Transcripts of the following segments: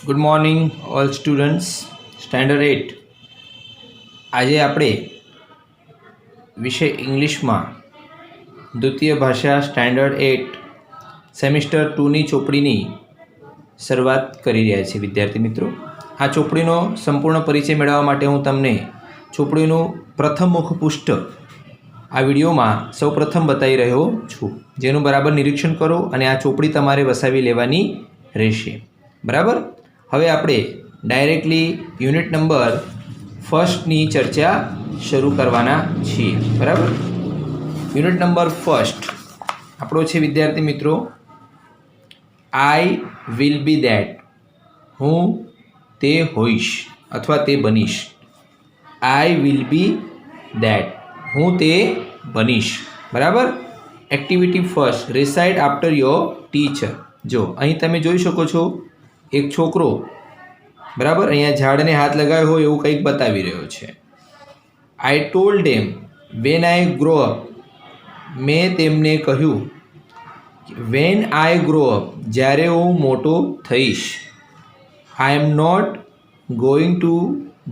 Good morning all students. Standard 8 આજે આપણે વિષય ઇંગ્લિશમાં દ્વિતીય ભાષા સ્ટેન્ડર્ડ 8 સેમિસ્ટર 2ની ચોપડીની શરૂઆત કરી રહ્યા છીએ વિદ્યાર્થી મિત્રો. આ ચોપડીનો સંપૂર્ણ પરિચય મેળવવા માટે હું તમને ચોપડીનું પ્રથમ મુખપૃષ્ઠ આ વિડીયોમાં સૌપ્રથમ બતાવી રહ્યો છું, જેનું બરાબર નિરીક્ષણ કરો અને આ ચોપડી તમારે વસાવી લેવાની રહેશે. બરાબર. હવે આપણે ડાયરેક્ટલી યુનિટ નંબર ફર્સ્ટની ચર્ચા શરૂ કરવાના છીએ. બરાબર. યુનિટ નંબર ફર્સ્ટ આપણો છે વિદ્યાર્થી મિત્રો, આઈ વિલ બી દેટ. હું તે હોઈશ અથવા તે બનીશ. આઈ વિલ બી દેટ, હું તે બનીશ. બરાબર. Activity first, recite after your teacher. જો અહીં તમે જોઈ શકો છો, એક છોકરો બરાબર અહીંયા ઝાડને હાથ લગાવ્યો હોય એવું કંઈક બતાવી રહ્યો છે. આઈ told them when I grow up. મેં તેમને કહ્યું વેન આઈ ગ્રો અપ, જ્યારે હું મોટો થઈશ. I am not going to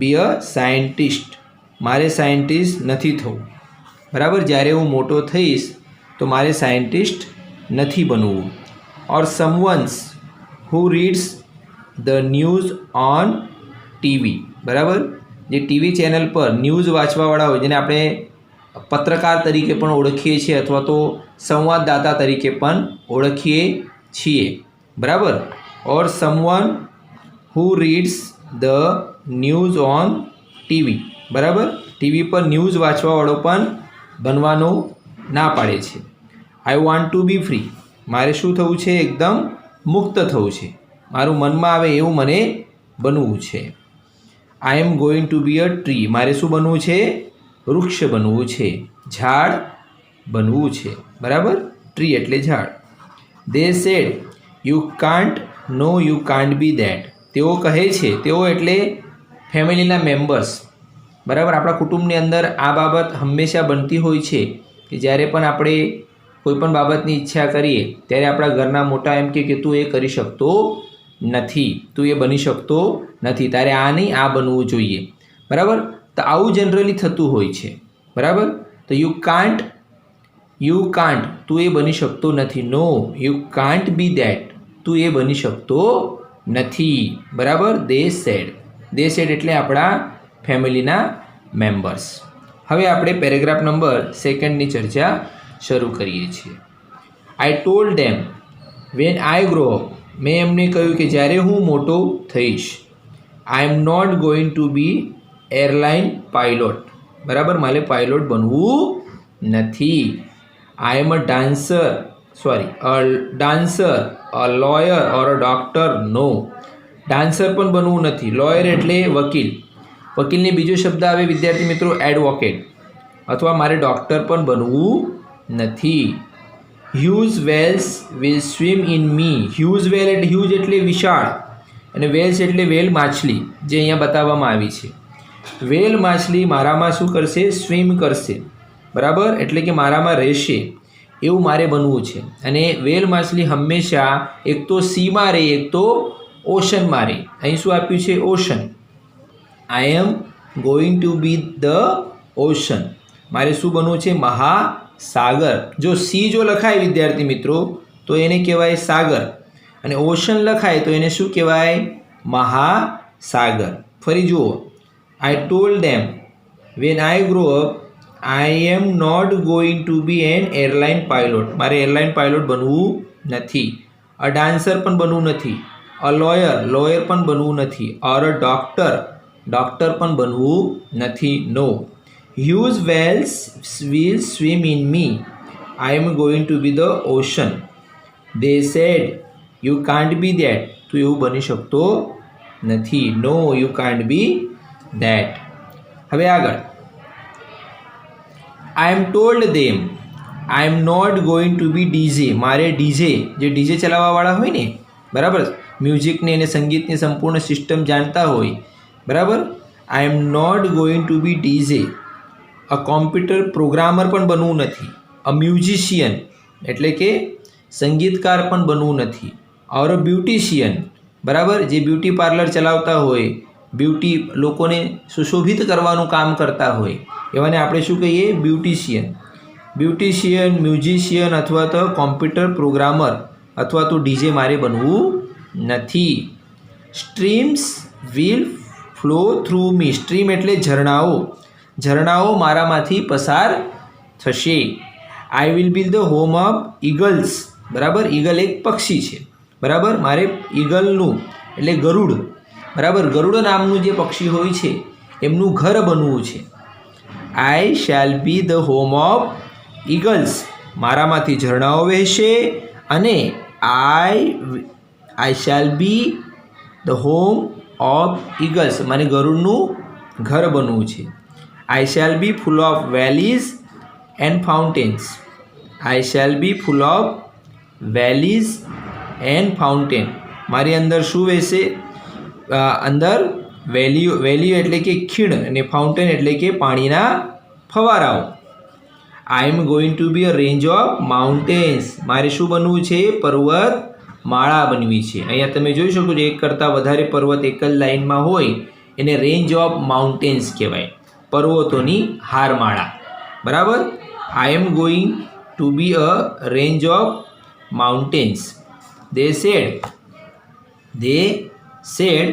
be a scientist. મારે સાયન્ટિસ્ટ નથી થવું. બરાબર. જ્યારે હું મોટો થઈશ તો મારે સાયન્ટિસ્ટ નથી બનવું. Or someone's who reads the news on TV. બરાબર. જે ટીવી ચેનલ પર ન્યૂઝ વાંચવાવાળા હોય, જેને આપણે પત્રકાર તરીકે પણ ઓળખીએ છીએ અથવા તો સંવાદદાતા તરીકે પણ ઓળખીએ છીએ. બરાબર. Or someone who reads the news on TV. બરાબર. ટીવી પર ન્યૂઝ વાંચવાવાળો પણ બનવાનો ના પાડે છે. I want to be free. મારે શું થવું છે? એકદમ મુક્ત થવું છે. મારું મનમાં આવે એવું મને બનવું છે. I am going to be a tree. મારે શું બનવું છે? વૃક્ષ બનવું છે, ઝાડ બનવું છે. બરાબર. ટ્રી એટલે ઝાડ. They said you can't, no you can't be that. તેઓ કહે છે, તેઓ એટલે ફેમિલીના મેમ્બર્સ. બરાબર. આપણા કુટુંબની અંદર આ બાબત હંમેશા બનતી હોય છે કે જ્યારે પણ આપણે કોઈ પણ બાબતની ઈચ્છા કરીએ ત્યારે આપણા ઘરના મોટા એમ કે તું એ કરી શકતો નથી, તું એ બની શકતો નથી, તારે આ નહીં આ બનવું જોઈએ. બરાબર. તો આવું જનરલી થતું હોય છે. બરાબર. તો યુ કાન્ટ, તું એ બની શકતો નથી. No you can't be that, તું એ બની શકતો નથી. બરાબર. દે સેડ એટલે આપણા ફેમિલીના મેમ્બર્સ. હવે આપણે પેરેગ્રાફ નંબર 2ની ચર્ચા શરૂ કરીએ છીએ. I told them when I grow up. મેં એમને કહ્યું કે જ્યારે હું મોટો થઈશ. I am not going to be airline pilot. બરાબર. મારે પાયલોટ બનવું નથી. I am a dancer, a lawyer or a doctor. No, dancer પણ બનવું નથી. લોયર એટલે વકીલ. વકીલને બીજો શબ્દ આવે વિદ્યાર્થી મિત્રો, એડવોકેટ. અથવા મારે ડૉક્ટર પણ બનવું નથી. Huge whales will swim in me. Huge એટલે વિશાળ અને વેલ્સ એટલે વેલ માછલી, જે અહીંયા બતાવવામાં આવી છે. વેલ માછલી મારામાં શું કરશે? સ્વિમ કરશે. બરાબર. એટલે કે મારામાં રહેશે એવું મારે બનવું છે. અને વેલ માછલી હંમેશા એક તો સીમાં રહે, એક તો ઓશનમાં રહે. અહીં શું આપ્યું છે? Ocean. I am going to be the ocean. મારે શું બનવું છે? મહાસાગર. જો સી જો લખાય વિદ્યાર્થી મિત્રો તો એને કહેવાય સાગર, અને ઓશન લખાય તો એને શું કહેવાય? મહાસાગર. ફરી જુઓ. I told them when I grow up I am not going to be an airline pilot. મારે એરલાઇન પાયલોટ બનવું નથી. અ ડાન્સર પણ બનવું નથી. અ લોયર પણ બનવું નથી. ઓર અ ડૉક્ટર પણ બનવું નથી. No, huge whales will swim in me. I am going to be the ocean. They said you can't be that. તું એવું બની શકતો નથી. No you can't be that. હવે આગળ. I am told them I am not going to be DJ. મારે DJ, જે DJ ચલાવવાવાળા હોય ને, બરાબર, મ્યુઝિકની અને સંગીતની સંપૂર્ણ સિસ્ટમ જાણતા હોય. બરાબર. I am not going to be DJ. A computer programmer પણ બનવું નથી. અ મ્યુઝિશિયન એટલે કે સંગીતકાર પણ બનવું નથી. ઓર અ બ્યુટિશિયન, બરાબર, જે બ્યુટી પાર્લર ચલાવતા હોય, બ્યુટી લોકોને સુશોભિત કરવાનું કામ કરતા હોય એવાને આપણે શું કહીએ? બ્યુટિશિયન. બ્યુટિશિયન, મ્યુઝિશિયન અથવા તો કોમ્પ્યુટર પ્રોગ્રામર અથવા તો ડીજે મારે બનવું નથી. Streams will flow through me. Stream એટલે ઝરણાઓ. ઝરણાઓ મારામાંથી પસાર થશે. I will be the home of eagles. બરાબર, ઈગલ એક પક્ષી છે. બરાબર, મારે ઈગલનું એટલે ગરુડ, બરાબર, ગરુડ નામનું જે પક્ષી હોય છે એમનું ઘર બનવું છે. I shall be the home of eagles. મારામાંથી ઝરણાઓ વહેશે અને I shall be the home of eagles. મને ગરુડનું ઘર બનવું છે. I shall be full of valleys and fountains. I shall be full of valleys and fountain. મારી અંદર શું વહેશે? અંદર વેલીઓ એટલે કે ખીણ અને ફાઉન્ટેન એટલે કે પાણીના ફવારાઓ. I am going to be a range of mountains. મારે શું બનવું છે? પર્વત માળા બનવી છે. અહીંયા તમે જોઈ શકો છો, એક કરતાં વધારે પર્વત એક જ લાઇનમાં હોય એને રેન્જ ઓફ માઉન્ટેન્સ કહેવાય, પર્વતોની હારમાળા. બરાબર, I am going to be a range of mountains. They said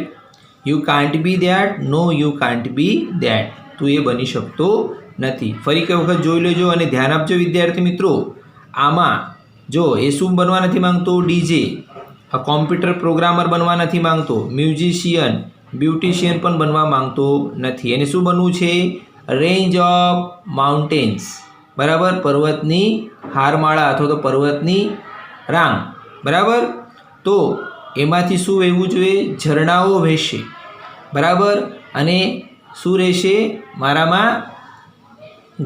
you can't be that. No, you can't be that. તું એ બની શકતો નથી. ફરી કઈ વખત જોઈ લેજો અને ધ્યાન આપજો વિદ્યાર્થી મિત્રો. આમાં જો એ શું બનવા નથી માંગતો? ડીજે. કોમ્પ્યુટર પ્રોગ્રામર બનવા નથી માંગતો. મ્યુઝિશિયન, બ્યુટિશિયન પણ બનવા માંગતો નથી. એને શું બનવું છે? Range of mountains. બરાબર, પર્વતની હારમાળા અથવા તો પર્વતની રાંગ. બરાબર, તો એમાંથી શું વહેવું જોઈએ? ઝરણાઓ વહેશે. બરાબર, અને શું રહેશે? મારામાં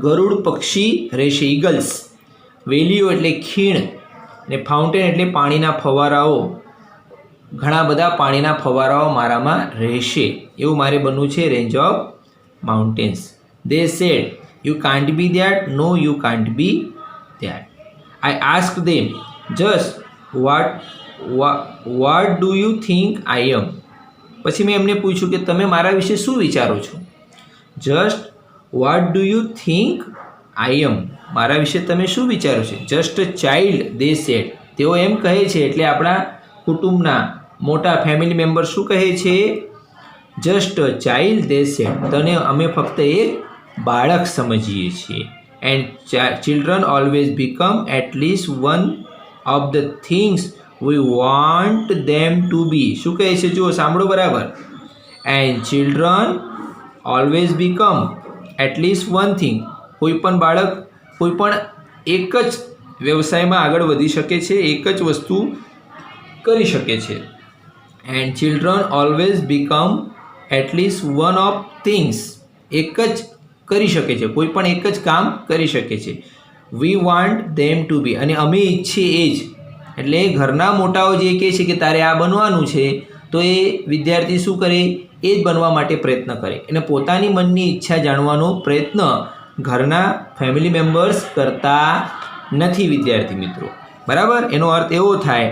ગરુડ પક્ષી રહેશે, ઈગલ્સ. વેલીઓ એટલે ખીણ ને ફાઉન્ટેન એટલે પાણીના ફવારાઓ. ઘણા બધા પાણીના ફવારાઓ મારામાં રહેશે. એવું મારે બનવું છે range of mountains. They said you can't be that. No, you can't be that. I ask them just what do you think I am? પછી મેં એમને પૂછ્યું કે તમે મારા વિશે શું વિચારો છો? Just what do you think I am? મારા વિશે તમે શું વિચારો છો? Just child they said. તેઓ એમ કહે છે એટલે આપણા કુટુંબના મોટા ફેમિલી મેમ્બર શું કહે છે? Just child they said. તને અમે ફક્ત એક બાળક સમજીએ છીએ. And children always become at least one of the things we want them to be. શું કહે છે? જુઓ, સાંભળો બરાબર. and children always become at least one thing. કોઈ પણ બાળક કોઈ પણ એક જ વ્યવસાયમાં આગળ વધી શકે છે, એક જ વસ્તુ કરી શકે છે. and children always become at least one of things. એક જ કરી શકે છે, કોઈ પણ એક જ કામ કરી શકે છે. વી વોન્ટ ધેમ ટુ બી. અને અમે ઈચ્છીએ એ જ. એટલે ઘરના મોટાઓ જે કહે છે કે તારે આ બનવાનું છે, તો એ વિદ્યાર્થી શું કરે? એ જ બનવા માટે પ્રયત્ન કરે. અને પોતાની મનની ઈચ્છા જાણવાનો પ્રયત્ન ઘરના ફેમિલી મેમ્બર્સ કરતા નથી વિદ્યાર્થી મિત્રો. બરાબર, એનો અર્થ એવો થાય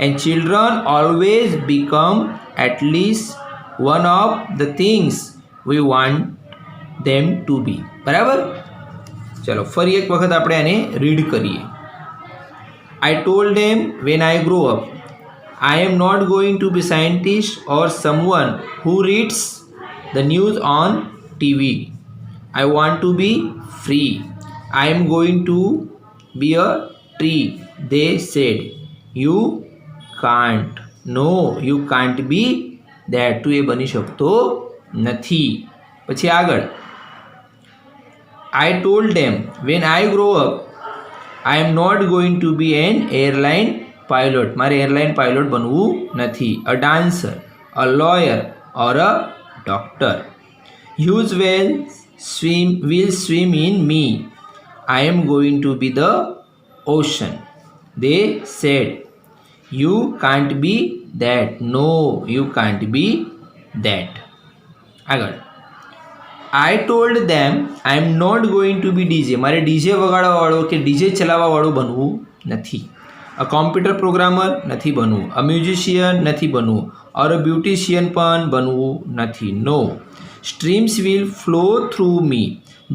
and children always become at least one of the things we want them to be. બરાબર, ચલો ફરી એક વખત આપણે આને રીડ કરીએ. I told them when I grow up, I am not going to be scientist or someone who reads the news on TV. I want to be free. I am going to be a tree. They said, you can't. No, you can't be that. તું એ બની શકતો નથી. પછી આગળ. I told them when I grow up, I am not going to be an airline pilot. મારે airline pilot બનવું નથી. A dancer, a lawyer or a doctor. Huge whales will swim in me. I am going to be the ocean. They said, you can't be that. No, you can't be that. આગળ. I told them I am not going to be DJ. મારે DJ વગાડવાવાળો કે DJ ચલાવવાવાળો બનવું નથી. અ computer programmer નથી બનવું. A musician નથી બનવું. ઓર beautician પણ બનવું નથી. No. Streams will flow through me.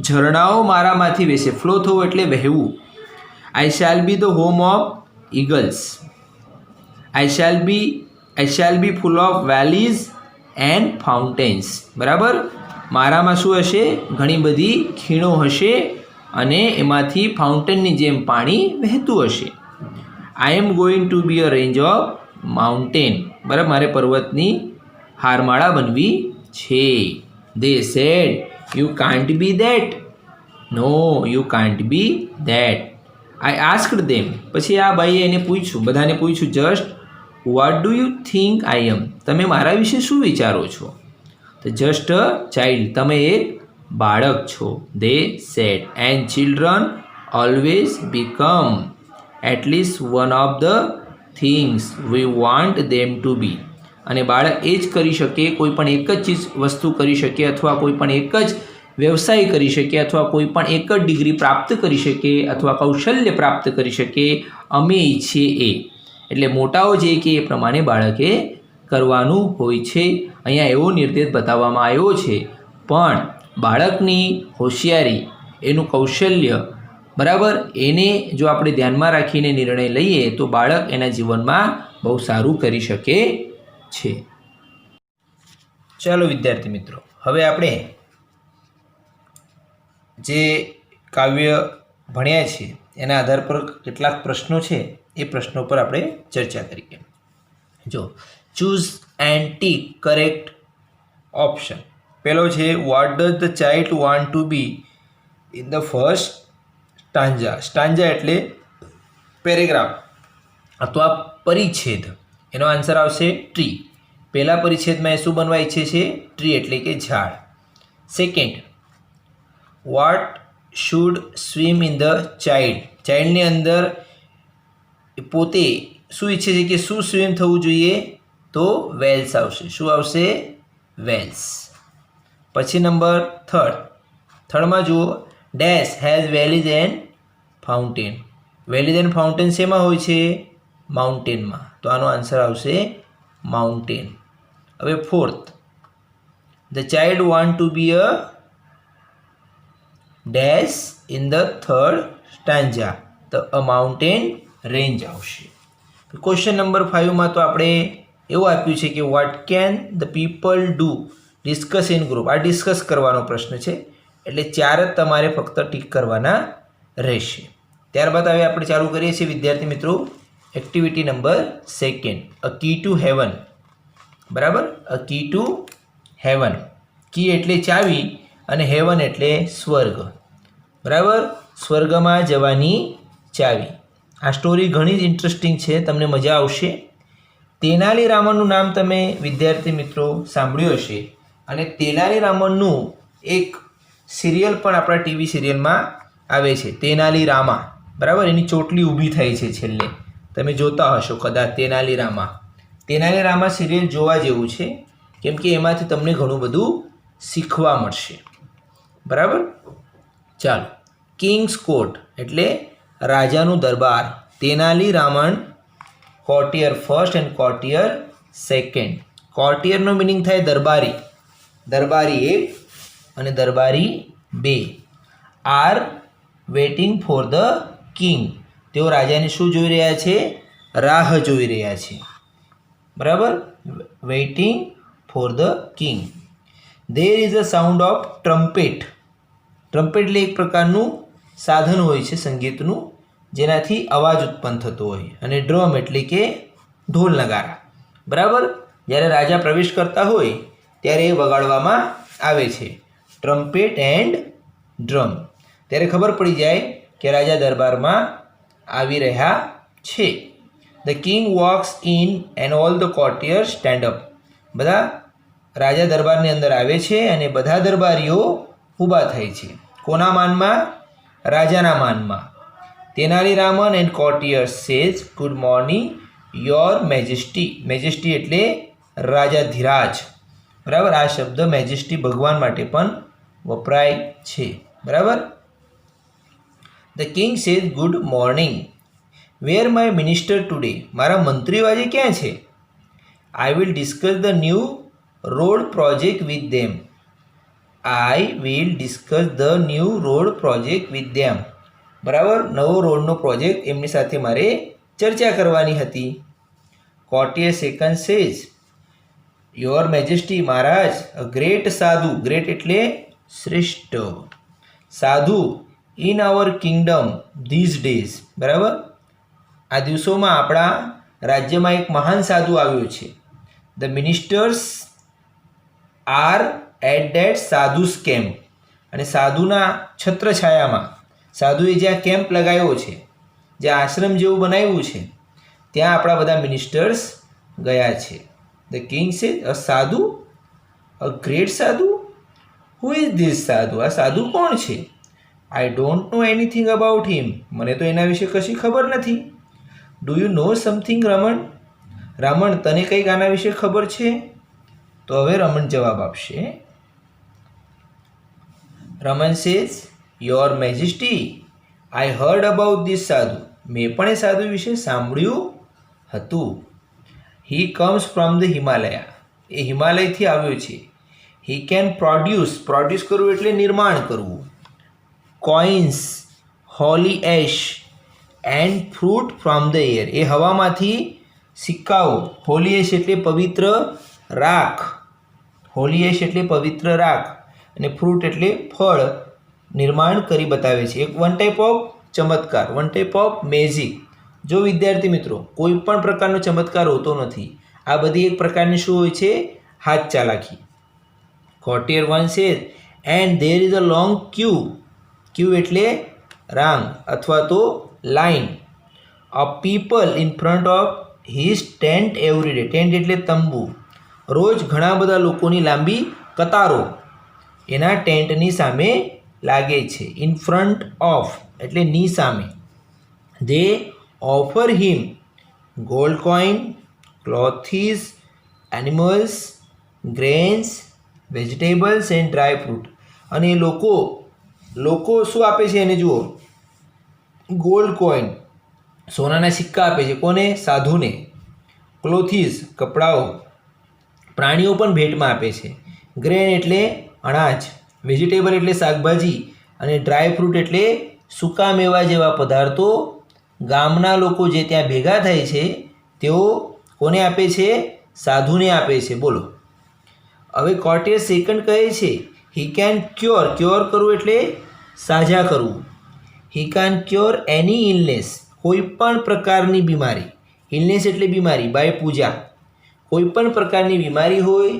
ઝરણાઓ મારામાંથી વહેશે. ફ્લો થવું એટલે વહેવું. I shall be the home of eagles. I shall be full of valleys and fountains. બરાબર. મારામાં શું હશે? ઘણી બધી ખીણો હશે અને એમાંથી ફાઉન્ટેનની જેમ પાણી વહેતું હશે. I am going to be a range of mountain. બરાબર. મારે પર્વતની હારમાળા બનવી છે. They said you can't be that. No, you can't be that. I asked them. પછી આ ભાઈએ એને પૂછ્યું, બધાને પૂછ્યું, just what do you think I am. તમે મારા વિશે શું વિચારો છો? તો જસ્ટ અ ચાઇલ્ડ. તમે એક બાળક છો. They said. And children always become at least one of the things we want them to be. અને બાળક એ જ કરી શકે, કોઈ પણ એક જ વસ્તુ કરી શકે, અથવા કોઈ પણ એક જ વ્યવસાય કરી શકે, અથવા કોઈ પણ એક જ ડિગ્રી પ્રાપ્ત કરી શકે, અથવા કૌશલ્ય પ્રાપ્ત કરી શકે અમે ઈચ્છીએ એ. એટલે મોટાઓ જે કે એ પ્રમાણે બાળકે કરવાનું હોય છે. અહીંયા એવો નિર્દેશ બતાવવામાં આવ્યો છે. પણ બાળકની હોશિયારી, એનું કૌશલ્ય, બરાબર, એને જો આપણે ધ્યાનમાં રાખીને નિર્ણય લઈએ તો બાળક એના જીવનમાં બહુ સારું કરી શકે છે. ચાલો વિદ્યાર્થી મિત્રો, હવે આપણે જે કાવ્ય ભણ્યા છે એના આધાર પર કેટલાક પ્રશ્નો છે એ પ્રશ્નો પર આપણે ચર્ચા કરીએ. જો choose and tick correct option. પહેલો છે what does the child want to B in the first stanza. Stanza એટલે પેરેગ્રાફ અથવા પરિચ્છેદ. એનો આન્સર આવશે ટ્રી. પહેલા પરિચ્છેદમાં એ શું બનવા ઈચ્છે છે? ટ્રી એટલે કે ઝાડ. Second, what should swim in the child. ચાઇલ્ડની અંદર પોતે શું ઈચ્છે છે કે શું સ્વિમ થવું જોઈએ? તો વેલ્સ આવશે. શું આવશે? વેલ્સ. પછી નંબર થર્ડમાં જુઓ, dash has valleys and fountain. Valleys and fountain શેમાં હોય છે? માઉન્ટેનમાં. તો આનો આન્સર આવશે માઉન્ટેન. હવે fourth, the child want to be a dash in the third stanza. તો અ માઉન્ટેન રેન્જ આવશે. ક્વેશ્ચન નંબર 5માં તો આપણે એવું આપ્યું છે કે what can the people do discuss in group. આ ડિસ્કસ કરવાનો પ્રશ્ન છે, એટલે 4 જ તમારે ફક્ત ટીક કરવાના રહેશે. ત્યારબાદ હવે આપણે ચાલુ કરીએ છીએ વિદ્યાર્થી મિત્રો activity number 2, a key to heaven. બરાબર. A key to heaven. કી એટલે ચાવી અને હેવન એટલે સ્વર્ગ. બરાબર. સ્વર્ગમાં જવાની ચાવી. આ સ્ટોરી ઘણી જ ઇન્ટરેસ્ટિંગ છે, તમને મજા આવશે. તેનાલી રામનનું નામ તમે વિદ્યાર્થી મિત્રો સાંભળ્યું હશે, અને તેનાલી રામનનું એક સિરિયલ પણ આપણા ટીવી સિરિયલમાં આવે છે, તેનાલી રામા. બરાબર. એની ચોટલી ઊભી થાય છે છેલ્લે, તમે જોતા હશો કદાચ તેનાલી રામા. તેનાલી રામા સિરિયલ જોવા જેવું છે, કેમ કે એમાંથી તમને ઘણું બધું શીખવા મળશે. બરાબર. ચાલો. કિંગ્સ કોર્ટ એટલે રાજાનું દરબાર. Tenali Raman courtier first and courtier second. કોર્ટિયરનો મિનિંગ થાય દરબારી. દરબારી 1 અને દરબારી 2 are waiting for the king. તેઓ રાજાને શું જોઈ રહ્યા છે? રાહ જોઈ રહ્યા છે. બરાબર. Waiting for the king. There is a sound of trumpet. Trumpet એટલે એક પ્રકારનું સાધન હોય છે સંગીતનું, જેનાથી અવાજ ઉત્પન્ન થતો હોય. અને ડ્રમ એટલે કે ઢોલ નગારા. બરાબર. જ્યારે રાજા પ્રવેશ કરતા હોય ત્યારે એ વગાડવામાં આવે છે, ટ્રમ્પેટ એન્ડ ડ્રમ. ત્યારે ખબર પડી જાય કે રાજા દરબારમાં આવી રહ્યા છે. The king walks in and all the કોર્ટિયર્સ stand up. બધા રાજા દરબારની અંદર આવે છે અને બધા દરબારીઓ ઊભા થાય છે. કોના માનમાં? રાજાના માનમાં. Tenali Raman and કોર્ટિયર્સ says good morning your majesty. Majesty એટલે રાજાધિરાજ. બરાબર. આ શબ્દ મેજેસ્ટી ભગવાન માટે પણ વપરાય છે. બરાબર. The king says good morning. Where my minister today. મારા મંત્રીઓ આજે ક્યાં છે? I will discuss the new road project with them. I will discuss the new road project with them. બરાબર, નવો રોડનો પ્રોજેક્ટ એમની સાથે મારે ચર્ચા કરવાની હતી. Courtier second says, your majesty મહારાજ, અ ગ્રેટ સાધુ, ગ્રેટ એટલે શ્રેષ્ઠ, sadhu in our kingdom these days. બરાબર, આ દિવસોમાં આપણા રાજ્યમાં એક મહાન સાધુ આવ્યો છે. The ministers are at that sadhus camp, અને સાધુના છત્રછાયામાં, સાધુએ જ્યાં કેમ્પ લગાવ્યો છે, જ્યાં આશ્રમ જેવું બનાવ્યું છે, ત્યાં આપણા બધા મિનિસ્ટર્સ ગયા છે. ધ કિંગ સે, અ સાધુ, અ ગ્રેટ સાધુ, હુ ઇઝ ધીસ સાધુ, આ સાધુ કોણ છે? I don't know anything about him, મને તો એના વિશે કશી ખબર નથી. Do you know something Raman, Raman તને કંઈક આના વિશે ખબર છે? તો હવે રમણ જવાબ આપશે. Raman says, your majesty, I heard about this sadhu, મેં પણ એ સાધુ વિશે સાંભળ્યું હતું. He comes from the Himalaya, એ હિમાલયથી આવ્યો છે. હી કેન પ્રોડ્યુસ, પ્રોડ્યુસ કરવું એટલે નિર્માણ કરવું, coins, holy ash and fruit from the air, એ હવામાંથી સિક્કાઓ, હોલી એશ એટલે પવિત્ર રાખ, હોલી એશ એટલે પવિત્ર રાખ, અને ફ્રૂટ એટલે ફળ નિર્માણ કરી બતાવે છે. એક વન ટાઈપ ઓફ ચમત્કાર, વન ટાઈપ ઓફ મેજિક. જો વિદ્યાર્થી મિત્રો, કોઈ પણ પ્રકારનો ચમત્કાર હોતો નથી, આ બધી એક પ્રકારની શું હોય છે? હાથ ચાલાકી. Courtier one says, and there is a long queue, queue એટલે રાંગ અથવા તો line, of people in front of his tent every day, tent એટલે તંબુ, રોજ ઘણા બધા લોકોની લાંબી કતારો એના ટેન્ટની સામે લાગે છે. ઇન ફ્રન્ટ ઓફ એટલે ની સામે. They offer him gold coin, clothes, animals, grains, vegetables and dry fruit, અને એ લોકો શું આપે છે એને જુઓ, ગોલ્ડ કોઈન, સોનાના સિક્કા આપે છે. કોને? સાધુને. ક્લોથીસ કપડાઓ, પ્રાણીઓ પણ ભેટમાં આપે છે. ગ્રેન એટલે અનાજ, વેજીટેબલ એટલે શાકભાજી, અને ડ્રાય ફ્રૂટ એટલે સૂકા મેવા જેવા પદાર્થો ગામના લોકો જે ત્યાં ભેગા થાય છે તેઓ કોને આપે છે? સાધુને આપે છે. બોલો, હવે કોર્ટિયર સેકન્ડ કહે છે હી કેન ક્યોર, ક્યોર કરવું એટલે સાજા કરવું. He can cure any illness, કોઈ પણ પ્રકારની બીમારી, ઇલનેસ એટલે બીમારી, બાય પૂજા. કોઈ પણ પ્રકારની બીમારી હોય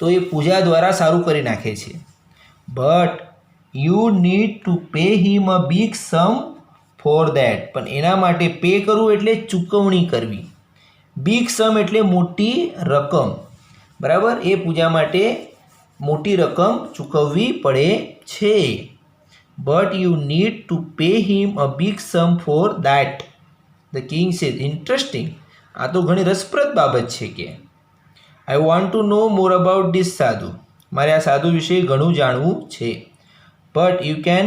તો એ પૂજા દ્વારા સારું કરી નાખે છે. But you need to pay him a big sum for that, પણ એના માટે પે કરવું એટલે ચૂકવણી કરવી. બિગ સમ એટલે મોટી રકમ. બરાબર, એ પૂજા માટે મોટી રકમ ચૂકવવી પડે છે. But you need to pay him a big sum for that. The king says, interesting, આ તો ઘણી રસપ્રદ બાબત છે કે I want to know more about this sadhu, મારે આ સાધુ વિશે ઘણું જાણવું છે. But you can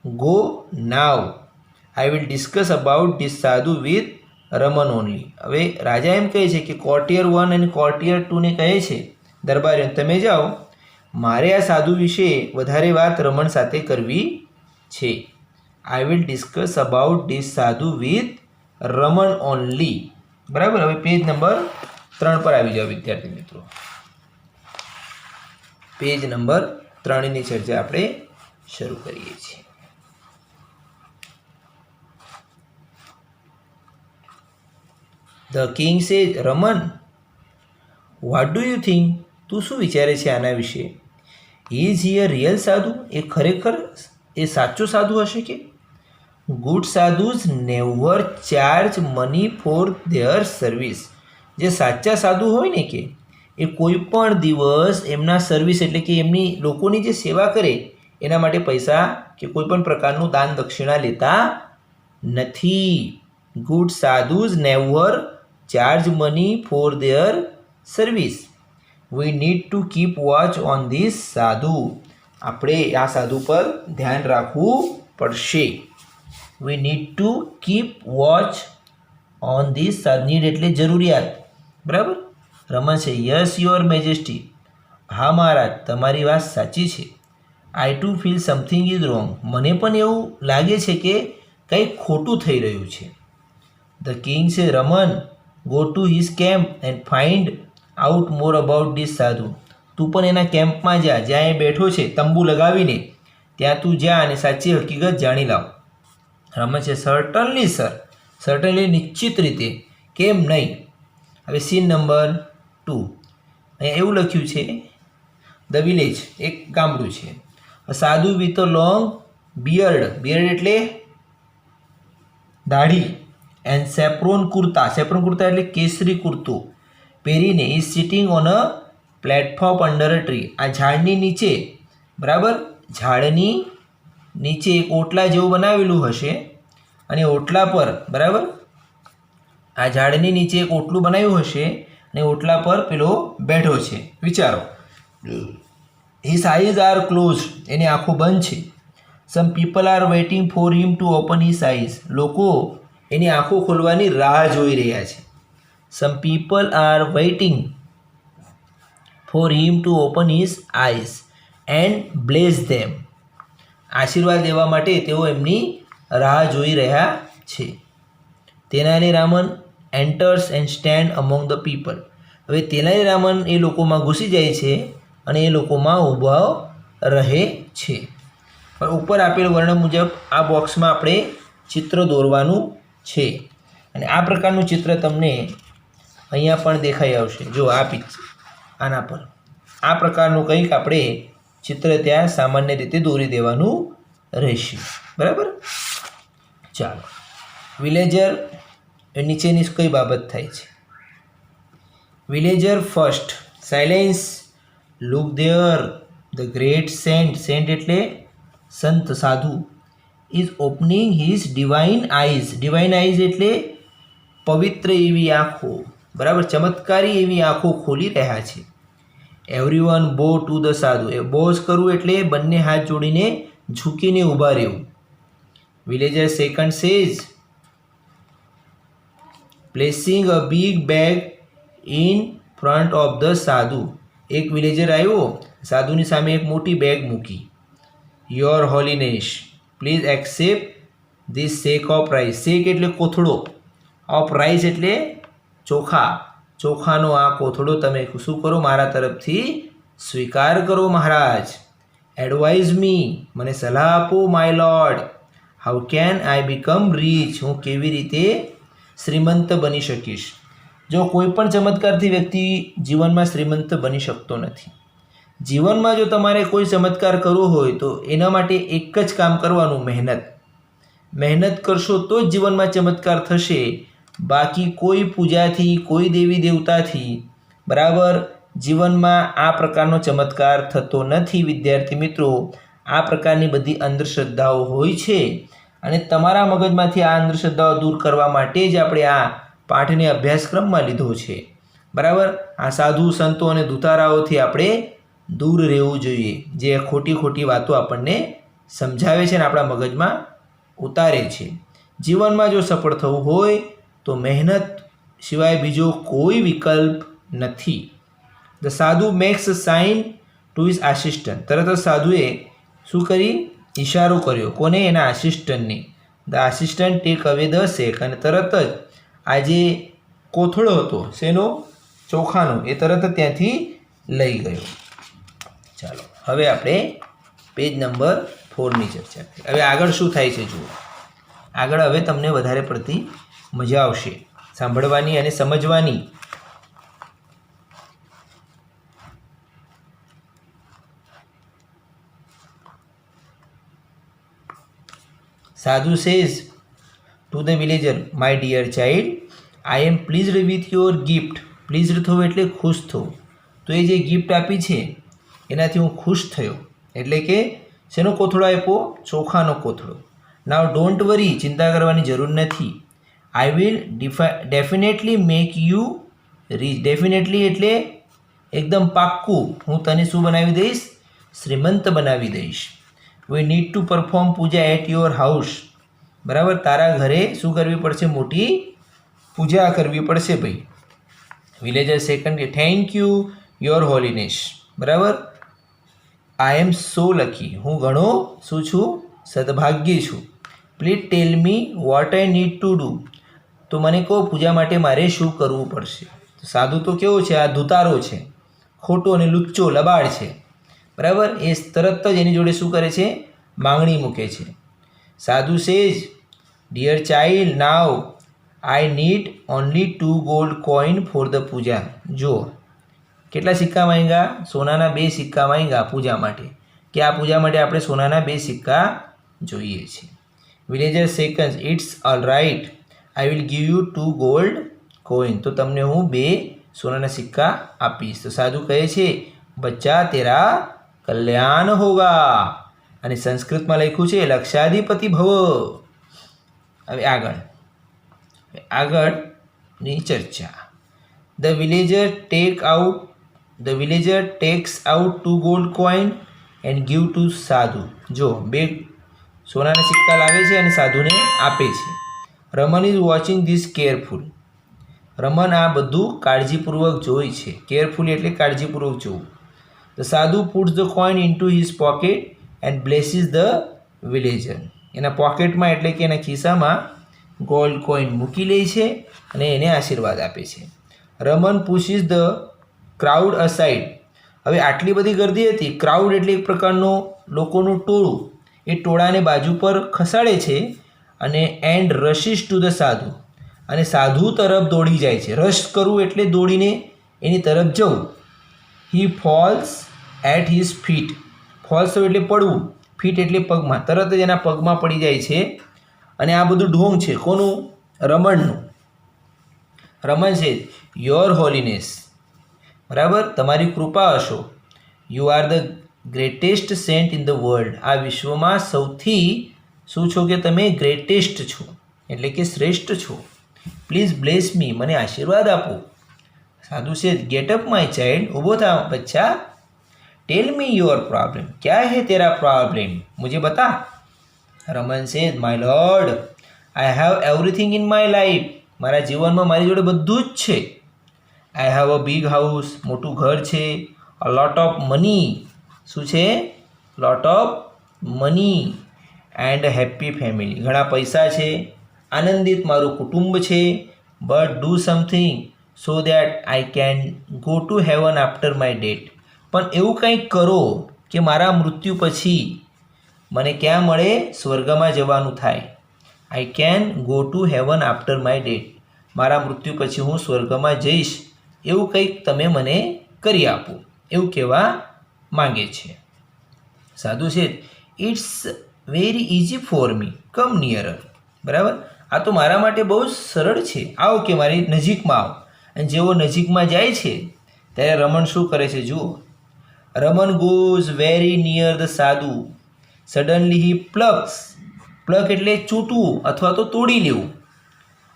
go now, I will discuss about this sadhu with Raman only. હવે રાજા એમ કહે છે કે કોર્ટિયર 1 અને કોર્ટિયર 2ને કહે છે, દરબારીઓ તમે જાઓ, મારે આ સાધુ વિશે વધારે વાત રમણ સાથે કરવી છે. આઈ will discuss about this sadhu with Raman only. બરાબર, હવે પેજ નંબર 3 પર આવી જાઓ વિદ્યાર્થી મિત્રો. પેજ નંબર 3ની ચર્ચા આપણે શરૂ કરીએ છીએ. The king says, Raman, vote do you think, તું શું વિચારે છે આના વિશે? ઇઝ હી અ રિયલ સાધુ, એ ખરેખર એ સાચો સાધુ હશે કે? Good sadhus never charge money for their service, જે સાચા સાધુ હોય ને કે એ કોઈ પણ દિવસ એમના સર્વિસ એટલે કે એમની લોકોની જે સેવા કરે એના માટે પૈસા કે કોઈ પણ પ્રકારનું દાન દક્ષિણા લેતા નથી. Good sadhus never charge money for their service. V need to keep watch on this સાધુ, આપણે આ સાધુ પર ધ્યાન રાખવું પડશે. વી need to keep watch on this સાધુ, નીડ એટલે જરૂરિયાત. બરાબર, રમન છે યસ યોર મેજેસ્ટી, હા મહારાજ તમારી વાત સાચી છે. આઈ to feel something is wrong, મને પણ એવું લાગે છે કે કંઈક ખોટું થઈ રહ્યું છે. ધ કિંગ છે Raman go to his camp and find out more about this સાધુ, તું પણ એના કેમ્પમાં જા, જ્યાં એ બેઠો છે તંબુ લગાવીને, ત્યાં તું જા અને સાચી હકીકત જાણી લાવ. રમન છે સર્ટનલી સર, સર્ટનલી નિશ્ચિત રીતે, કેમ નહીં. હવે સીન નંબર 2, અહીંયા એવું લખ્યું છે ધ વિલેજ, એક ગામડું છે. સાધુ with a long beard, beard એટલે દાઢી, એન્ડ સેપ્રોન કુર્તા, સેપ્રોન કુર્તા એટલે કેસરી કુર્તો પહેરીને is sitting on a platform under a tree, આ ઝાડની નીચે, બરાબર, ઝાડની નીચે એક ઓટલા જેવું બનાવેલું હશે અને ઓટલા પર, બરાબર, આ ઝાડની નીચે એક ઓટલું બનાવ્યું હશે અને ઓટલા પર પેલો બેઠો છે. વિચારો, હિઝ આઈઝ આર ક્લોઝ, એની આંખો બંધ છે. Some people are waiting for him to open his eyes, લોકો એની આંખો ખોલવાની રાહ જોઈ રહ્યા છે. Some people are waiting for him to open his eyes and bless them, આશીર્વાદ લેવા માટે તેઓ એમની રાહ જોઈ રહ્યા છે. Tenaliraman enters and stand among the people, હવે તેનાલીરામન એ લોકોમાં ઘૂસી જાય છે અને એ લોકોમાં ઊભો રહે છે. પણ ઉપર આપેલ વર્ણન મુજબ આ બોક્સમાં આપણે ચિત્ર દોરવાનું છે અને આ પ્રકારનું ચિત્ર તમને અહીંયા પણ દેખાઈ આવશે. જો આ આના પર આ પ્રકારનું કંઈક આપણે ચિત્ર ત્યાં સામાન્ય રીતે દોરી દેવાનું રહેશે. બરાબર, ચાલો. વિલેજર નીચેની કઈ બાબત થાય છે? Villager first silence look there the great saint, saint એટલે સંત સાધુ, is opening his divine eyes, divine eyes એટલે પવિત્ર એવી આંખો, બરાબર, ચમત્કારી એવી આંખો ખોલી રહ્યા છે. એવરીવન બો ટુ ધ સાધુ, એ બોઝ કરવું એટલે બંને હાથ જોડીને ઝૂકીને ઊભા રહેવું. Villager second says placing a big bag in front of the સાધુ, એક વિલેજર આવ્યો, સાધુની સામે એક મોટી બેગ મૂકી. Your holiness please accept this sack of rice, sack એટલે કોથળો, ઓફ રાઈસ એટલે ચોખા, ચોખાનો આ કોથળો તમે શું કરો, મારા તરફથી સ્વીકાર કરો મહારાજ. એડવાઇઝ મી, મને સલાહ આપો my lord. How can I become rich, હું કેવી રીતે શ્રીમંત બની શકીશ. જો કોઈ પણ ચમત્કારથી વ્યક્તિ જીવનમાં શ્રીમંત બની શકતો નથી. જીવનમાં જો તમારે કોઈ ચમત્કાર કરવો હોય તો એના માટે એક જ કામ કરવાનું, મહેનત. મહેનત કરશો તો જ જીવનમાં ચમત્કાર થશે. બાકી કોઈ પૂજાથી, કોઈ દેવી દેવતાથી, બરાબર, જીવનમાં આ પ્રકારનો ચમત્કાર થતો નથી. વિદ્યાર્થી મિત્રો, આ પ્રકારની બધી અંધશ્રદ્ધાઓ હોય છે અને તમારા મગજમાંથી આ અંધશ્રદ્ધાઓ દૂર કરવા માટે જ આપણે આ પાઠને અભ્યાસક્રમમાં લીધો છે. બરાબર, આ સાધુ સંતો અને દુતારાઓથી આપણે દૂર રહેવું જોઈએ, જે ખોટી ખોટી વાતો આપણને સમજાવે છે અને આપણા મગજમાં ઉતારે છે. જીવનમાં જો સફળ થવું હોય તો મહેનત સિવાય બીજો કોઈ વિકલ્પ નથી. The sadhu makes sign to his assistant, તરત જ સાધુએ શું કરી, ઇશારો કર્યો. કોને? એના આસિસ્ટન્ટને. The assistant take away the sack, અને તરત જ આ જે કોથળો હતો શેનો? ચોખાનો, એ તરત જ ત્યાંથી લઈ ગયો. ચાલો હવે આપણે પેજ નંબર 4ની ચર્ચા કરીએ. હવે આગળ શું થાય છે જુઓ. આગળ હવે તમને વધારે પડતી મજા આવશે સાંભળવાની અને સમજવાની. Sadhu says to the villager, my dear child, I am pleased with your gift. Pleased થવું એટલે ખુશ થવું. તો એ જે ગિફ્ટ આપી છે એનાથી હું ખુશ થયો. એટલે કે શેનો કોથળો આપ્યો? ચોખાનો કોથળો. નાવ ડોન્ટ વરી, ચિંતા કરવાની જરૂર નથી. I will definitely make you rich. Definitely એટલે એકદમ પાક્કું, હું તને શું બનાવી દઈશ? શ્રીમંત બનાવી દઈશ. We need to perform puja at your house. બરાબર, તારા ઘરે શું કરવી પડશે? મોટી પૂજા કરવી પડશે ભાઈ. Villager second, thank you your Holiness. બરાબર. આઈ એમ સો લકી, હું ઘણો શું છું, સદભાગ્યી છું. Please tell me what I need to do, તો મને કહો પૂજા માટે મારે શું કરવું પડશે. તો સાધુ તો કેવો છે, આ ધુતારો છે, ખોટો અને લુચ્ચો લબાડ છે. બરાબર. એ તરત જ એની જોડે શું કરે છે, માંગણી મૂકે છે. Sadhu says, dear child, now I need only 2 gold coin for the puja. જો કેટલા સિક્કા માંગ્યા, સોનાના 2 સિક્કા માંગ્યા પૂજા માટે, કે આ પૂજા માટે આપણે સોનાના 2 સિક્કા જોઈએ છે. Villager second, it's all right, I will give you 2 gold coin, તો તમને હું 2 સોનાના સિક્કા આપીશ. તો સાધુ કહે છે, બચ્ચા તેરા કલ્યાણ હોગા, અને સંસ્કૃતમાં લખ્યું છે લક્ષાધિપતિ ભવ. હવે આગળની ચર્ચા. The villager takes out 2 gold coin and give to sadhu. જો 2 સોનાના સિક્કા લાવે છે અને સાધુને આપે છે. Raman is watching this careful. Raman આ બધું કાળજીપૂર્વક જોઈ છે. કેરફુલી એટલે કાળજીપૂર્વક જોવું. The sadhu puts the coin into his pocket and blesses the villager. એના પોકેટમાં એટલે કે એના ખિસ્સામાં ગોલ્ડ કોઇન મૂકી લે છે અને એને આશીર્વાદ આપે છે. Raman પુશિસ the crowd aside. હવે આટલી બધી ગર્દી હતી, ક્રાઉડ એટલે એક પ્રકારનું લોકોનું ટોળું, એ ટોળાને બાજુ પર ખસાડે છે અને એન્ડ રશિસ ટુ ધ સાધુ, અને સાધુ તરફ દોડી જાય છે. રશ કરવું એટલે દોડીને એની તરફ જવું. He falls at his feet. Falls એટલે પડવું, ફીટ એટલે પગમાં, તરત જ એના પગમાં પડી જાય છે. અને આ બધું ઢોંગ છે કોનું, રમણનું. રમણ છે, યોર હોલીનેસ, બરાબર, તમારી કૃપા હશો. You are the greatest saint in the world. આ વિશ્વમાં સૌથી શું છો કે તમે ગ્રેટેસ્ટ છો, એટલે કે શ્રેષ્ઠ છો. પ્લીઝ બ્લેસ મી, મને આશીર્વાદ આપો. સાધુ છે, ગેટ અપ માય ચાઇલ્ડ, ઊભો થા બચ્ચા. ટેલ મી યોર પ્રॉब्लम, क्या है तेरा प्रॉब्लम, मुझे बता. રમન છે, my lord, I have everything in my life. મારા જીવનમાં મારી જોડે બધું જ છે. I have a big house, મોટું ઘર છે. અ લોટ ઓફ મની, શું છે, lot of money. And happy family, ઘણા પૈસા છે. આનંદિત મારું કુટુંબ છે. But do something so that I can go to heaven after my death. પણ એવું કંઈક કરો કે મારા મૃત્યુ પછી મને ક્યાં મળે, સ્વર્ગમાં જવાનું થાય. I can go to heaven after my death, મારા મૃત્યુ પછી હું સ્વર્ગમાં જઈશ, એવું કંઈક તમે મને કરી આપો, એવું કહેવા માંગે છે. સાધુ છે, it's very easy for me, come nearer. બરાબર. આ તો મારા માટે બહુ જ સરળ છે, આવો કે મારી નજીકમાં આવો. અને જેવો નજીકમાં જાય છે ત્યારે રમણ શું કરે છે જુઓ. Raman goes very near the સાધુ. સડનલી હી પ્લક્સ. પ્લક એટલે ચૂંટવું અથવા તો તોડી લેવું.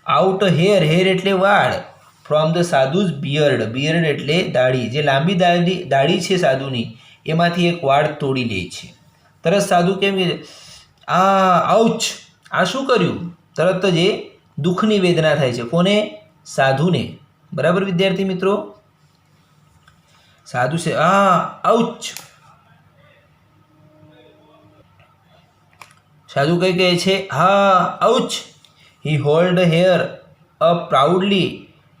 આઉટ હેર, હેર એટલે વાળ. From the sadhus beard. Beard એટલે દાઢી, જે લાંબી દાઢી છે સાધુની, એમાંથી એક વાળ તોડી લે છે. તરત સાધુ કેમ કે આઉચ, આ શું કર્યું, તરત જ એ દુઃખની વેદના થાય છે. કોને, સાધુને. બરાબર વિદ્યાર્થી મિત્રો. સાધુ છે, આઉચ. સાધુ કઈ કહે છે, હા ouch. He hold hair up proudly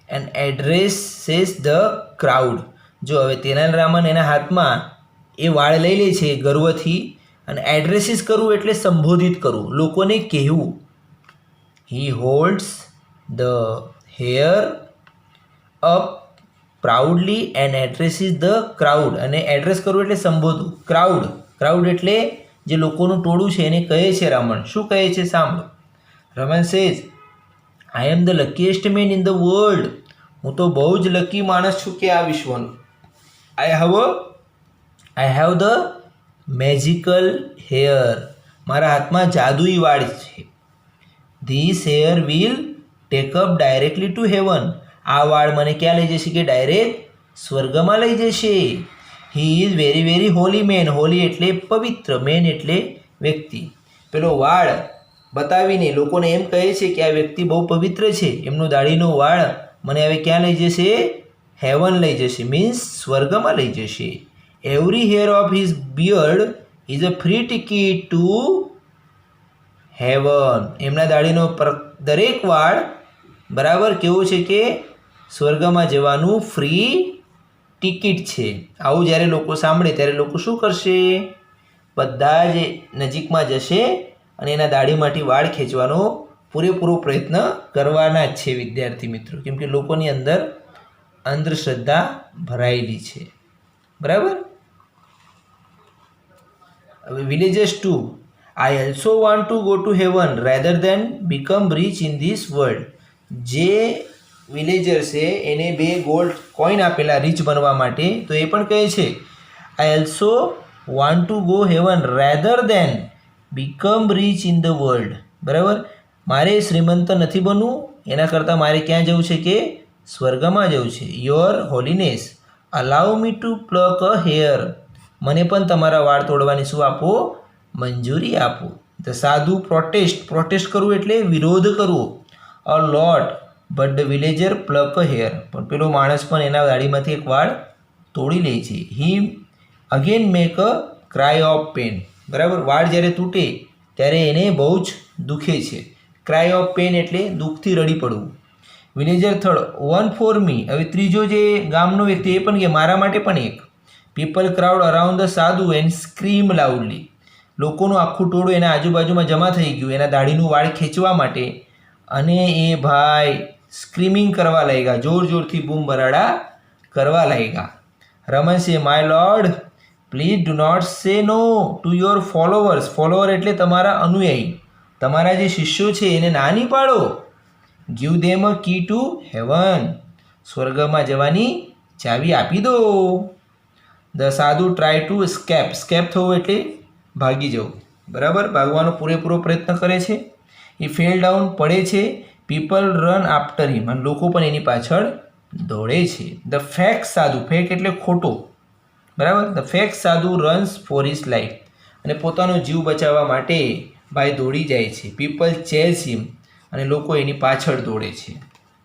and addresses the crowd. જો હવે તેનાલીરામન એના હાથમાં એ વાળ લઈ લે છે ગર્વથી, અને એડ્રેસીસ કરવું એટલે સંબોધિત કરવું, લોકોને કહેવું. He holds the hair up proudly and addresses the crowd. અને એડ્રેસ કરવું એટલે સંબોધવું, ક્રાઉડ. ક્રાઉડ એટલે જે લોકોનું ટોળું છે એને કહે છે રમણ. શું કહે છે સાંભળો. Raman says, I am the luckiest man in the world. હું તો બહુ જ લકી માણસ છું કે આ વિશ્વનો. I have the magical hair. મારા હાથમાં જાદુઈ વાળ છે. This hair will take up directly to heaven. આ વાળ મને ક્યાં લઈ જશે કે ડાયરેક્ટ સ્વર્ગમાં લઈ જશે. He is very very holy man. Holy એટલે પવિત્ર, મેન એટલે વ્યક્તિ. પેલો વાળ બતાવીને લોકોને એમ કહે છે કે આ વ્યક્તિ બહુ પવિત્ર છે, એમનો દાઢીનો વાળ મને હવે ક્યાં લઈ જશે, હેવન લઈ જશે, મીન્સ સ્વર્ગમાં લઈ જશે. Every hair of his beard is a free ticket to heaven. એમના દાઢીનો દરેક વાળ બરાબર કેવો છે કે સ્વર્ગમાં જવાનું ફ્રી ટિકિટ છે. આવું જ્યારે લોકો સાંભળે ત્યારે લોકો શું કરશે? બધા જ નજીકમાં જશે અને એના દાઢીમાંથી વાળ ખેંચવાનો પૂરેપૂરો પ્રયત્ન કરવાના જ છે વિદ્યાર્થી મિત્રો, કેમ કે લોકોની અંદર અંધશ્રદ્ધા ભરાયેલી છે. બરાબર. હવે villagers 2, I also want to go to heaven rather than become rich in this world. જે વિલેજર છે એને 2 ગોલ્ડ કોઈન આપેલા રીચ બનવા માટે, તો એ પણ કહે છે I also want to go heaven rather than become rich in the world. બરાબર. મારે શ્રીમંત નથી બનવું, એના કરતાં મારે ક્યાં જવું છે કે સ્વર્ગમાં જવું છે. Your holiness allow me to pluck a hair. મને પણ તમારા વાળ તોડવાની શું આપો? મંજૂરી આપો. ધ સાધુ પ્રોટેસ્ટ કરવું એટલે વિરોધ કરવો. A lot but the villager pluck a hair. પણ પેલો માણસ પણ એના દાઢીમાંથી એક વાળ તોડી લે છે. He again make a cry of pain. બરાબર. વાળ જ્યારે તૂટે ત્યારે એને બહુ જ દુખે છે. ક્રાય ઓફ પેન એટલે દુઃખથી રડી પડવું. Villager 3, one for me. હવે ત્રીજો જે ગામનો વ્યક્તિ એ પણ કે મારા માટે પણ એક. પીપલ ક્રાઉડ અરાઉન્ડ ધ સાધુ એન્ડ સ્ક્રીમ લાઉડલી. લોકોનું આખું ટોળું એના આજુબાજુમાં જમા થઈ ગયું એના દાઢીનું વાળ ખેંચવા માટે, અને એ ભાઈ સ્ક્રીમિંગ કરવા લાગ્યા, જોર જોરથી બૂમ બરાડા કરવા લાગ્યા. Raman says my lord please do not say no to your followers. Follower એટલે તમારા અનુયાયી, તમારા જે શિષ્યો છે એને ના નહીં પાડો. Give them a key to heaven. સ્વર્ગમાં જવાની ચાવી આપી દો. ધ સાધુ ટ્રાય ટુ સ્કેપ થવું એટલે ભાગી જવું. બરાબર. ભાગવાનો પૂરેપૂરો પ્રયત્ન કરે છે. એ ફેલ ડાઉન પડે છે. પીપલ રન આફ્ટર હિમ. અને લોકો પણ એની પાછળ દોડે છે. ધ ફેક સાધુ, ફેક એટલે ખોટો. બરાબર. ધ ફેક સાધુ રન્સ ફોર હિઝ લાઈફ. અને પોતાનો જીવ બચાવવા માટે ભાઈ દોડી જાય છે. પીપલ ચેઝ હિમ. અને લોકો એની પાછળ દોડે છે.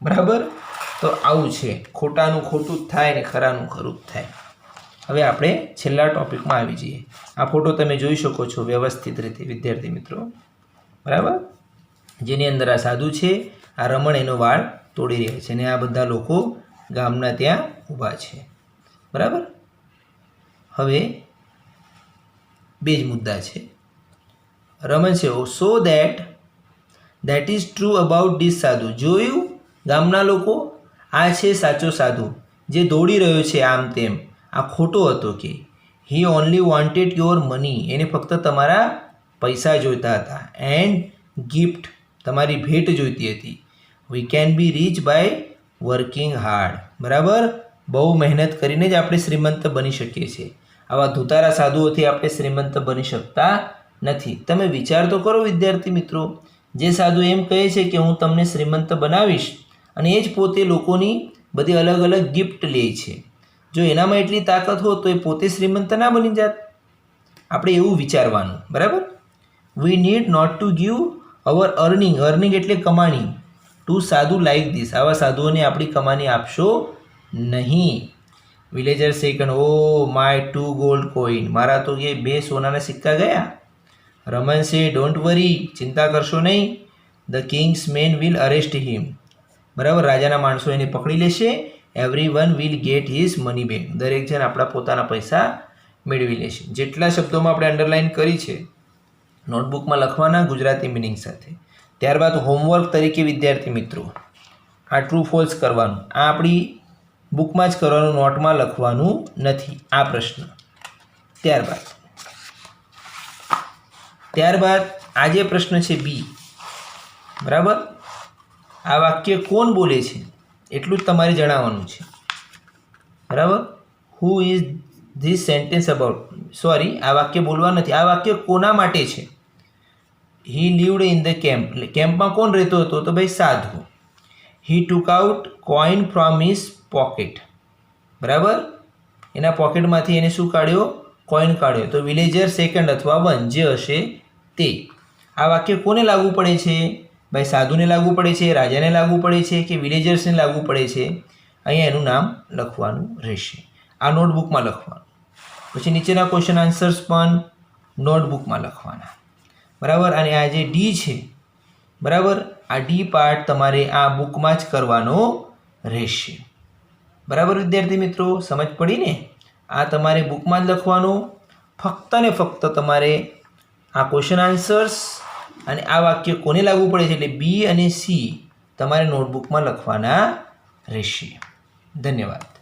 બરાબર. તો આવું છે, ખોટાનું ખોટું જ થાય ને ખરાનું ખરું જ થાય. હવે આપણે છેલ્લા ટોપિકમાં આવી જઈએ. આ ફોટો તમે જોઈ શકો છો વ્યવસ્થિત રીતે વિદ્યાર્થી મિત્રો. બરાબર. જેની અંદર આ સાધુ છે, આ રમણ એનો વાળ તોડી રહ્યા છે, અને આ બધા લોકો ગામના ત્યાં ઊભા છે. બરાબર. હવે 2 જ મુદ્દા છે. રમન છે so that is true about this સાધુ. જોયું ગામના લોકો, આ છે સાચો સાધુ જે દોડી રહ્યો છે આમ તેમ. આ ખોટો હતો કે હી ઓનલી વોન્ટેડ યોર મની. એને ફક્ત તમારા પૈસા જોઈતા હતા. એન્ડ ગિફ્ટ, તમારી ભેટ જોઈતી હતી. We can be rich by working hard. બરાબર. બહુ મહેનત કરીને જ આપણે શ્રીમંત બની શકીએ છીએ. આવા ધુતારા સાધુઓથી આપણે શ્રીમંત બની શકતા નથી. તમે વિચાર તો કરો વિદ્યાર્થી મિત્રો, જે સાધુ એમ કહે છે કે હું તમને શ્રીમંત બનાવીશ, અને એ જ પોતે લોકોની બધી અલગ અલગ ગિફ્ટ લે છે. જો એનામાં એટલી તાકાત હોત તો એ પોતે શ્રીમંત ના બની જાત. આપણે એવું વિચારવાનું. બરાબર. We need not to give our earning એટલે કમાણી, ટુ સાધુ લાઈક ધીસ. આવા સાધુઓને આપણી કમાણી આપશો નહીં. Villager second, oh my 2 gold coin. મારા તો એ 2 સોનાના સિક્કા ગયા. રમન સે ડોન્ટ વરી. ચિંતા કરશો નહીં. The king's men will arrest him. બરાબર. રાજાના માણસો એને પકડી લેશે. Every one will get his money back. દરેક જણ આપણા પોતાના પૈસા મેળવી લેશે. જેટલા શબ્દોમાં આપણે અંડરલાઇન કરી છે નોટબુકમાં લખવાના ગુજરાતી મિનિંગ સાથે. ત્યારબાદ હોમવર્ક તરીકે વિદ્યાર્થી મિત્રો આ ટ્રુ ફોલ્સ કરવાનું. આ આપણી બુકમાં જ કરવાનું, નોટમાં લખવાનું નથી આ પ્રશ્ન. ત્યારબાદ આ જે પ્રશ્ન છે બી. બરાબર. આ વાક્ય કોણ બોલે છે એટલું જ તમારે જણાવવાનું છે. બરાબર. Who is this sentence about. Sorry, આ વાક્ય બોલવા નથી. આ વાક્ય કોના માટે છે? He lived in the camp. કેમ્પમાં કોણ રહેતો હતો? તો ભાઈ સાધુ. He took out coin from his pocket. બરાબર. એના પોકેટમાંથી એને શું કાઢ્યો? કોઈન કાઢ્યો. તો વિલેજર સેકન્ડ અથવા 1 જે હશે તે. આ વાક્ય કોને લાગુ પડે છે? ભાઈ સાધુને લાગુ પડે છે, રાજાને લાગુ પડે છે, કે વિલેજર્સને લાગુ પડે છે? અહીંયા એનું નામ લખવાનું રહેશે. આ નોટબુકમાં લખવાનું. પછી નીચેના ક્વેશ્ચન આન્સર્સ પણ નોટબુકમાં લખવાના. બરાબર. અને આ જે ડી છે, બરાબર, આ ડી પાર્ટ તમારે આ બુકમાં જ કરવાનો રહેશે. બરાબર વિદ્યાર્થી મિત્રો, સમજ પડી ને? આ તમારે બુકમાં જ લખવાનું. ફક્ત ને ફક્ત તમારે આ ક્વેશ્ચન આન્સર્સ અને આ વાક્ય કોને લાગુ પડે છે એટલે બી અને સી તમારે નોટબુકમાં લખવાના રહેશે. ધન્યવાદ.